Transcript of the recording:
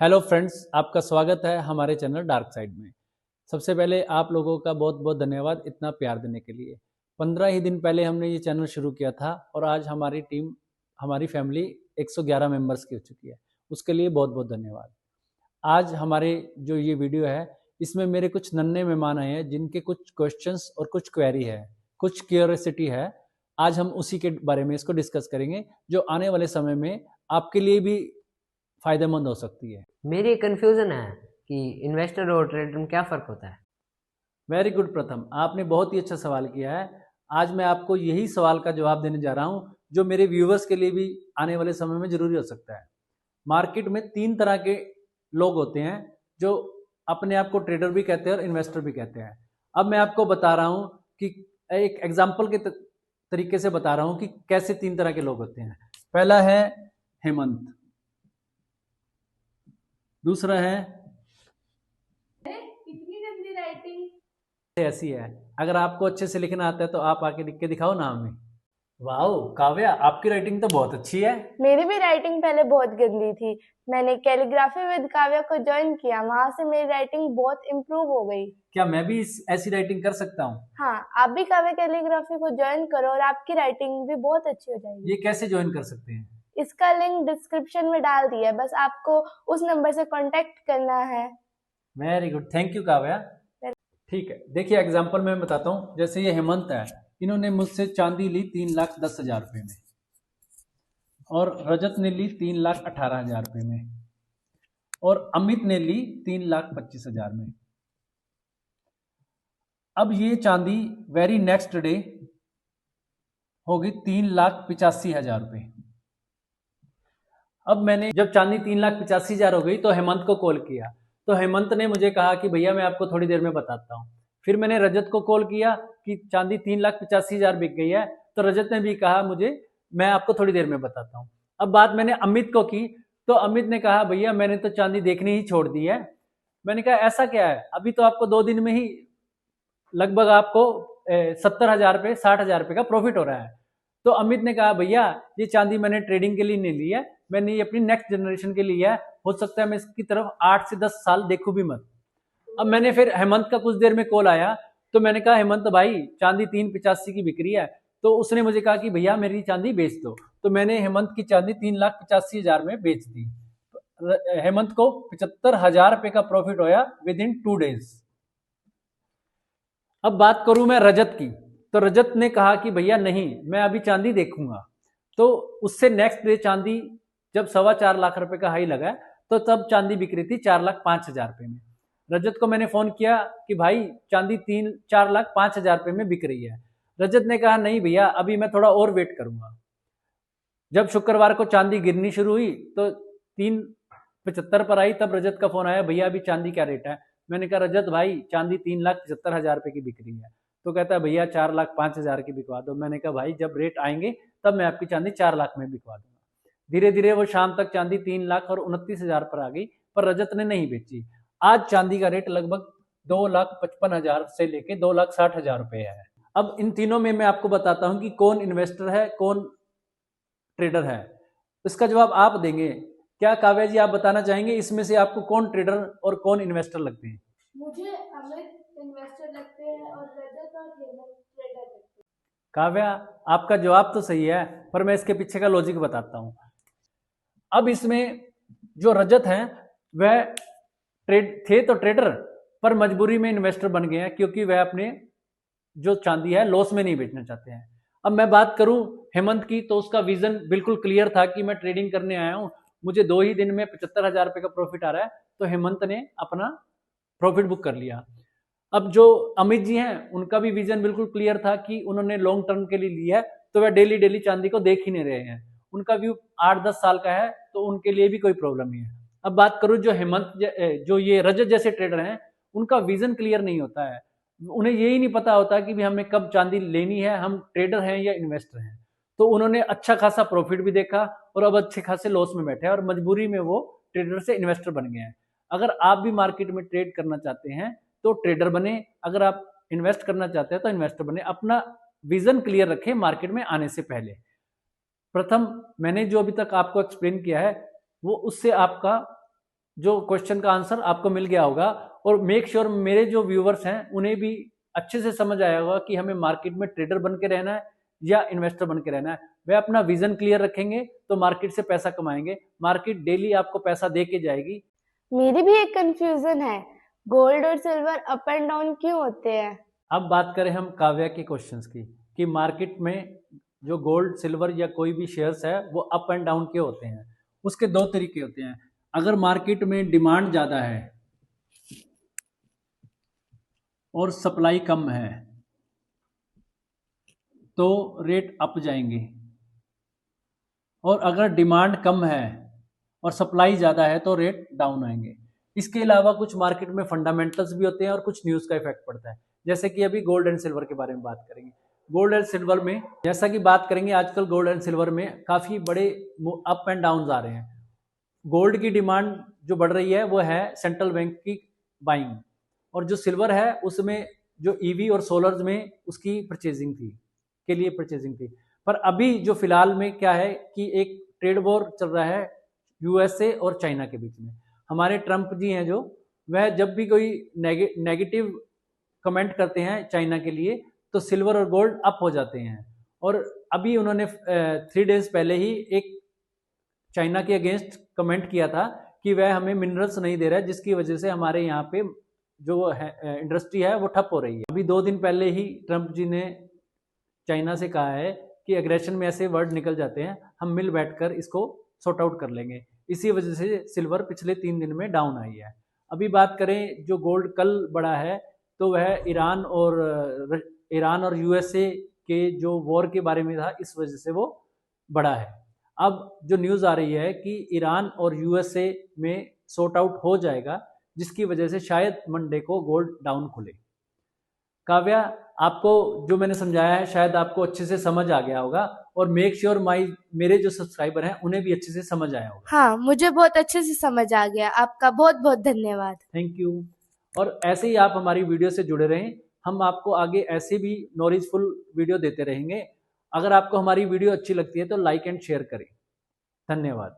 Hello friends, आपका स्वागत है हमारे चैनल डार्क साइड में। सबसे पहले आप लोगों का बहुत बहुत धन्यवाद इतना प्यार देने के लिए। 15 ही दिन पहले हमने ये चैनल शुरू किया था और आज हमारी टीम, हमारी फैमिली 111 मेंबर्स की हो चुकी है। उसके लिए बहुत बहुत धन्यवाद। आज हमारे जो ये वीडियो है, इसमें मेरे कुछ नन्हे मेहमान आए हैं जिनके कुछ क्वेश्चंस और कुछ क्वेरी है, कुछ क्यूरियोसिटी है। आज हम उसी के बारे में इसको डिस्कस करेंगे, जो आने वाले समय में आपके लिए भी फायदेमंद हो सकती है। मेरी एक कन्फ्यूज़न है कि इन्वेस्टर और ट्रेडर में क्या फ़र्क होता है? वेरी गुड प्रथम, आपने बहुत ही अच्छा सवाल किया है। आज मैं आपको यही सवाल का जवाब देने जा रहा हूँ, जो मेरे व्यूवर्स के लिए भी आने वाले समय में जरूरी हो सकता है। मार्केट में 3 तरह के लोग होते हैं, जो अपने आप को ट्रेडर भी कहते हैं और इन्वेस्टर भी कहते हैं। अब मैं आपको बता रहा हूँ कि एक एग्जाम्पल के तरीके से बता रहा हूँ कि कैसे 3 तरह के लोग होते हैं। पहला है हेमंत, दूसरा है ऐसी है। अगर आपको अच्छे से लिखना आता है तो आप आके लिख के दिखाओ ना हमें। वाओ काव्या, आपकी राइटिंग तो बहुत अच्छी है। मेरी भी राइटिंग पहले बहुत गंदी थी। मैंने कैलीग्राफी विद काव्या को ज्वाइन किया, वहां से मेरी राइटिंग बहुत इम्प्रूव हो गई। क्या मैं भी ऐसी राइटिंग कर सकता हूँ? हाँ, आप भी काव्या कैलीग्राफी को ज्वाइन करो और आपकी राइटिंग भी बहुत अच्छी हो जाएगी। ये कैसे ज्वाइन कर सकते हैं? इसका लिंक डिस्क्रिप्शन में डाल दिया है, बस आपको उस नंबर से कांटेक्ट करना है। Very good, thank you Kavya. ठीक है, देखिए एग्जाम्पल मैं बताता हूँ। जैसे ये हेमंत है, इन्होंने मुझसे चांदी ली 3,10,000 रुपये में, और रजत ने ली 3,18,000 रुपये में, और अमित ने ली 3,25,000 में। अब ये चांदी वेरी नेक्स्ट डे होगी 3,85,000 रुपये। अब मैंने जब चांदी 3,85,000 हो गई तो हेमंत को कॉल किया, तो हेमंत ने मुझे कहा कि भैया मैं आपको थोड़ी देर में बताता हूँ। फिर मैंने रजत को कॉल किया कि चांदी 3,85,000 बिक गई है, तो रजत ने भी कहा मुझे मैं आपको थोड़ी देर में बताता हूँ। अब बात मैंने अमित को की, तो अमित ने कहा भैया मैंने तो चांदी देखनी ही छोड़ दी है। मैंने कहा ऐसा क्या है, अभी तो आपको 2 दिन में ही लगभग आपको 70,000 रुपये 60,000 रुपये का प्रॉफिट हो रहा है। तो अमित ने कहा भैया ये चांदी मैंने ट्रेडिंग के लिए नहीं ली है, मैंने ये अपनी नेक्स्ट जनरेशन के लिए है। हो सकता है मैं इसकी तरफ 8 से 10 साल देखूं भी मत। अब मैंने फिर हेमंत का कुछ देर में कॉल आया, तो मैंने कहा हेमंत भाई चांदी 3,85 की बिक्री है। तो उसने मुझे कहा कि भैया मेरी चांदी बेच दो। तो मैंने हेमंत की चांदी 3,85,000 में बेच दी। हेमंत को 75,000 रुपये का प्रॉफिट होया विद इन 2 डेज। अब बात करूं मैं रजत की, तो रजत ने कहा कि भैया नहीं, मैं अभी चांदी देखूंगा। तो उससे नेक्स्ट डे चांदी जब 4.25 लाख रुपए का हाई लगा, तो तब चांदी बिक रही थी 4,05,000 रुपए में। रजत को मैंने फोन किया कि भाई चांदी 4,05,000 रुपए में बिक रही है। रजत ने कहा नहीं भैया अभी मैं थोड़ा और वेट करूंगा। जब शुक्रवार को चांदी गिरनी शुरू हुई तो 3,75 पर आई, तब रजत का फोन आया भैया अभी चांदी क्या रेट है। मैंने कहा रजत भाई चांदी 3,75,000 रुपए की बिक रही है। तो कहता है भैया 4,05,000 की बिकवा दो। मैंने कहा भाई जब रेट आएंगे तब मैं आपकी चांदी 4 लाख में बिकवा दूंगा। धीरे धीरे वो शाम तक चांदी 3,29,000 पर आ गई, पर रजत ने नहीं बेची। आज चांदी का रेट लगभग 2,55,000 से लेके 2,60,000 रुपए है। अब इन तीनों में मैं आपको बताता हूं कि कौन इन्वेस्टर है कौन ट्रेडर है। इसका जवाब आप देंगे। क्या काव्या जी आप बताना चाहेंगे इसमें से आपको कौन ट्रेडर और कौन इन्वेस्टर लगते हैं? मुझे अमित इन्वेस्टर लगते हैं और रजत और हेमंत ट्रेडर लगते हैं। काव्या आपका जवाब तो सही है, पर मैं इसके पीछे का लॉजिक बताता हूं। अब इसमें जो रजत हैं वह ट्रेड थे तो ट्रेडर, पर मजबूरी में इन्वेस्टर बन गए हैं, क्योंकि वह अपने जो चांदी है लॉस में नहीं बेचना चाहते हैं। अब मैं बात करूं हेमंत की, तो उसका विजन बिल्कुल क्लियर था कि मैं ट्रेडिंग करने आया हूं, मुझे 2 ही दिन में 75,000 रुपए का प्रॉफिट आ रहा है। तो हेमंत ने अपना प्रॉफिट बुक कर लिया। अब जो अमित जी हैं उनका भी विजन बिल्कुल क्लियर था कि उन्होंने लॉन्ग टर्म के लिए लिया है, तो वह डेली डेली चांदी को देख ही नहीं रहे हैं। उनका व्यू 8-10 साल का है, तो उनके लिए भी कोई प्रॉब्लम नहीं है। अब बात करूं जो हेमंत जो ये रजत जैसे ट्रेडर हैं, उनका विजन क्लियर नहीं होता है। उन्हें यही नहीं पता होता कि भी हमें कब चांदी लेनी है, हम ट्रेडर हैं या इन्वेस्टर हैं। तो उन्होंने अच्छा खासा प्रॉफिट भी देखा और अब अच्छे खासे लॉस में बैठे हैं, और मजबूरी में वो ट्रेडर से इन्वेस्टर बन गए हैं। अगर आप भी मार्केट में ट्रेड करना चाहते हैं तो ट्रेडर बने, अगर आप इन्वेस्ट करना चाहते हैं तो इन्वेस्टर बने। अपना विजन क्लियर रखें मार्केट में आने से पहले। प्रथम मैंने जो अभी तक आपको एक्सप्लेन किया है वो उससे आपका जो क्वेश्चन का आंसर आपको मिल गया होगा। और मेक श्योर मेरे जो व्यूवर्स हैं उन्हें भी अच्छे से समझ आया होगा कि हमें मार्केट में ट्रेडर बन के रहना है या इन्वेस्टर बन के रहना है। वे अपना विजन क्लियर रखेंगे तो मार्केट से पैसा कमाएंगे। मार्केट डेली आपको पैसा दे के जाएगी। मेरी भी एक कंफ्यूजन है, गोल्ड और सिल्वर अप एंड डाउन क्यों होते हैं? अब बात करें हम काव्या के क्वेश्चंस की कि मार्केट में जो गोल्ड सिल्वर या कोई भी शेयर्स है वो अप एंड डाउन क्यों होते हैं। उसके दो तरीके होते हैं। अगर मार्केट में डिमांड ज़्यादा है और सप्लाई कम है तो रेट अप जाएंगे, और अगर डिमांड कम है और सप्लाई ज़्यादा है तो रेट डाउन आएंगे। इसके अलावा कुछ मार्केट में फंडामेंटल्स भी होते हैं और कुछ न्यूज़ का इफेक्ट पड़ता है। जैसे कि अभी गोल्ड एंड सिल्वर के बारे में बात करेंगे। गोल्ड एंड सिल्वर में जैसा कि बात करेंगे, आजकल गोल्ड एंड सिल्वर में काफ़ी बड़े अप एंड डाउन आ रहे हैं। गोल्ड की डिमांड जो बढ़ रही है वो है सेंट्रल बैंक की बाइंग, और जो सिल्वर है उसमें जो ईवी और सोलर्स में उसकी परचेजिंग थी के लिए परचेजिंग थी। पर अभी जो फिलहाल में क्या है कि एक ट्रेड वॉर चल रहा है यूएसए और चाइना के बीच में। हमारे ट्रंप जी हैं जो, वह जब भी कोई नेगेटिव कमेंट करते हैं चाइना के लिए तो सिल्वर और गोल्ड अप हो जाते हैं। और अभी उन्होंने 3 डेज पहले ही एक चाइना के अगेंस्ट कमेंट किया था कि वह हमें मिनरल्स नहीं दे रहा है, जिसकी वजह से हमारे यहाँ पे जो है इंडस्ट्री है वो ठप हो रही है। अभी 2 दिन पहले ही ट्रंप जी ने चाइना से कहा है कि एग्रेशन में ऐसे वर्ड निकल जाते हैं, हम मिल बैठकर इसको सॉर्ट आउट कर लेंगे। इसी वजह से सिल्वर पिछले 3 दिन में डाउन आई है। अभी बात करें जो गोल्ड कल बढ़ा है तो वह ईरान और यूएसए के जो वॉर के बारे में था, इस वजह से वो बढ़ा है। अब जो न्यूज़ आ रही है कि ईरान और यूएसए में सॉर्ट आउट हो जाएगा, जिसकी वजह से शायद मंडे को गोल्ड डाउन खुले। काव्या, आपको जो मैंने समझाया है शायद आपको अच्छे से समझ आ गया होगा, और मेक श्योर मेरे जो सब्सक्राइबर हैं उन्हें भी अच्छे से समझ आया होगा। हाँ, मुझे बहुत अच्छे से समझ आ गया। आपका बहुत बहुत धन्यवाद। Thank you. और ऐसे ही आप हमारी वीडियो से जुड़े रहें, हम आपको आगे ऐसे भी नॉलेजफुल वीडियो देते रहेंगे। अगर आपको हमारी वीडियो अच्छी लगती है तो लाइक एंड शेयर करें। धन्यवाद।